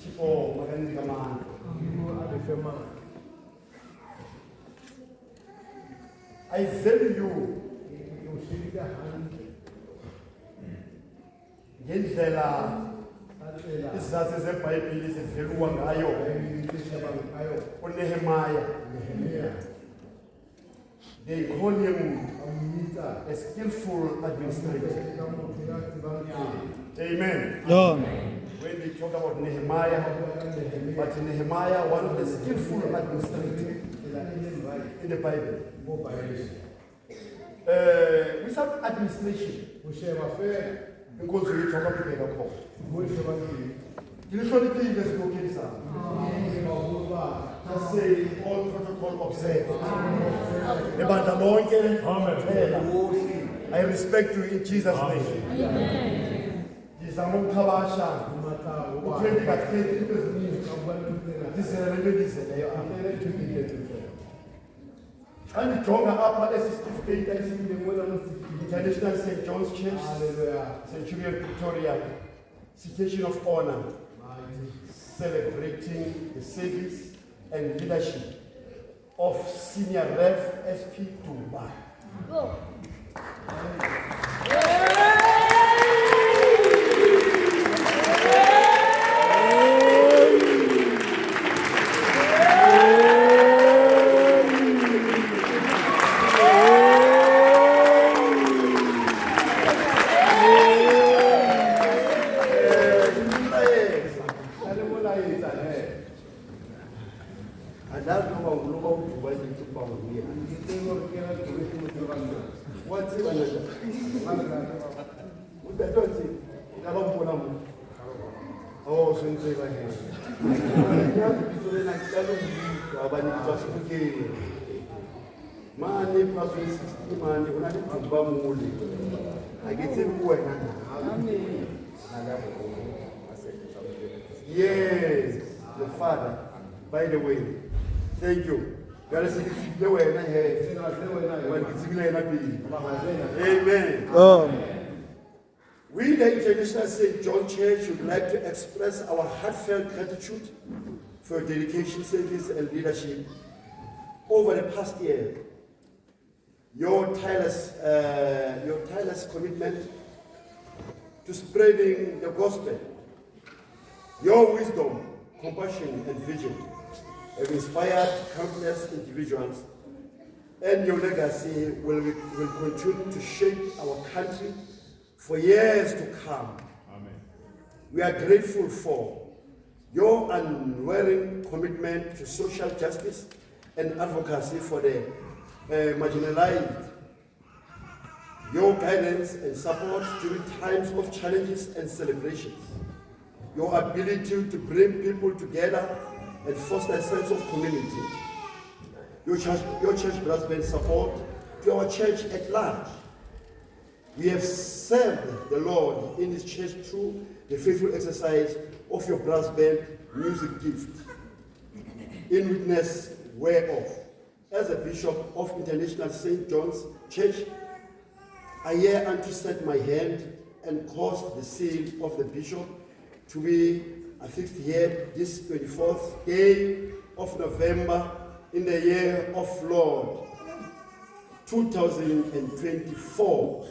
Tipo, maganda ka man. I value you. Ngendlela izathu zeBhayibheli zivelwa ngayo uNehemiah. They call him a skillful administrator. Amen. When we talk about Nehemiah, but Nehemiah, one of the skillful administrators in the Bible. Without administration, because we talk about the just say all protocol observed. I respect you in Jesus' name. And the upper certificate International St. John's Church, Centurion Victoria, citation of honor, celebrating the service and leadership of Senior Rev SP Tumba. Yes, the Father. By the way, thank you. Amen. We, the International St. John Church, would like to express our heartfelt gratitude for your dedication, service, and leadership over the past year. Your tireless commitment to spreading the gospel, your wisdom, compassion, and vision have inspired countless individuals, and your legacy will continue to shape our country for years to come. Amen. We are grateful for your unwavering commitment to social justice and advocacy for the marginalized, your guidance and support during times of challenges and celebrations, your ability to bring people together and foster a sense of community, your church brass band support to our church at large. We have served the Lord in His church through the faithful exercise of your brass band music gift, in witness whereof, as a bishop of International St. John's Church, I hereunto set my hand and caused the seal of the bishop to be affixed here this 24th day of November in the year of Lord 2024.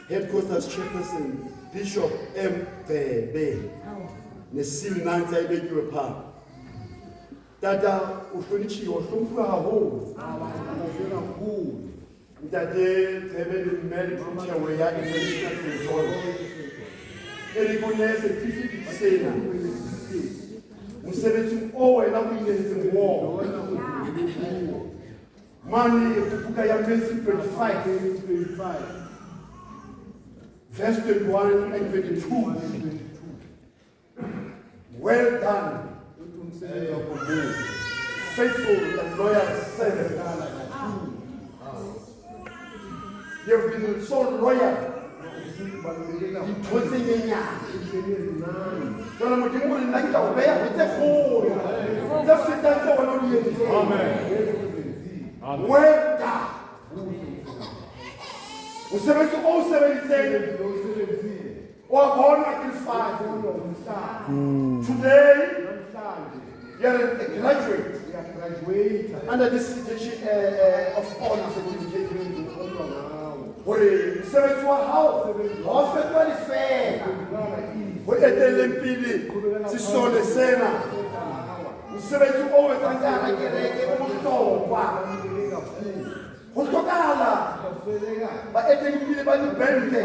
Headquarters Chairperson Bishop M. Bebe Nesil Nanza ibekiwe pha. Tata uhlonitshiwe uhloniphiwe haholo. Ntate Thebeli Mmeli Protewe ya International St. John. Elibone certificate sena. Mosebetsi o wena o iletseng mo. Mane buka ya Matthew 25. Verse 21 and 22. Well done, faithful and loyal servant. You have been so loyal. Amen. Well done. Usebenzisa o 77 wabona ifana Today, you are a graduate under this situation of honor certificate. Hore mosebetsi wa hao ha o fetwa lefela ho etelleng pele sesole sena. Mosebetsi o etsang ka hara kereke o bohlokwa. Ho hlokahala baetellipele ba dibente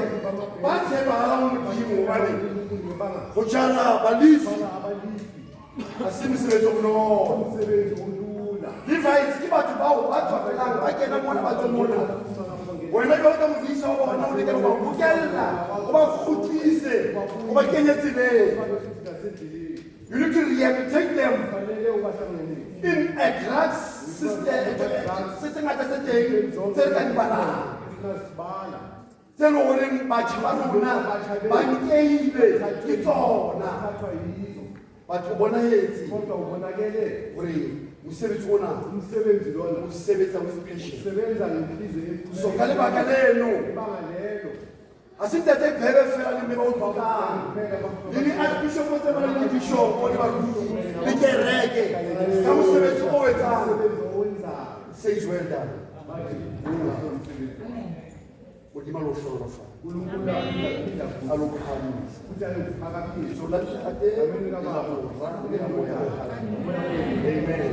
ba tshepahalang Modimo hobane ho jala balefi ha se mosebetsi o bonolo. Levites ke batho bao ba tshwarelang ba kena mona ba tswa mona. Wena jwalo ka modisa wa bona o lekane ho ba bokella o ba kgutlise o ba kenye tseleng. You need to rehabilitate them in a drugs system. Se ngata se teng tse ka di balang tse leng horeng batjha ba rona ba nkeile ke tsona. Batho bonahetse hore mosebetsi ona o sebetsa with passion. So ka lebaka leno ha se ntate phebe fela le mme ba o tlhokang le di-archbishop tse ba le di-bishopo le baruti le kereke ka mosebetsi o etsang. Says well done. Modimo a lo hlohonolofatsa a lo phahamisa. So la ntate Amen.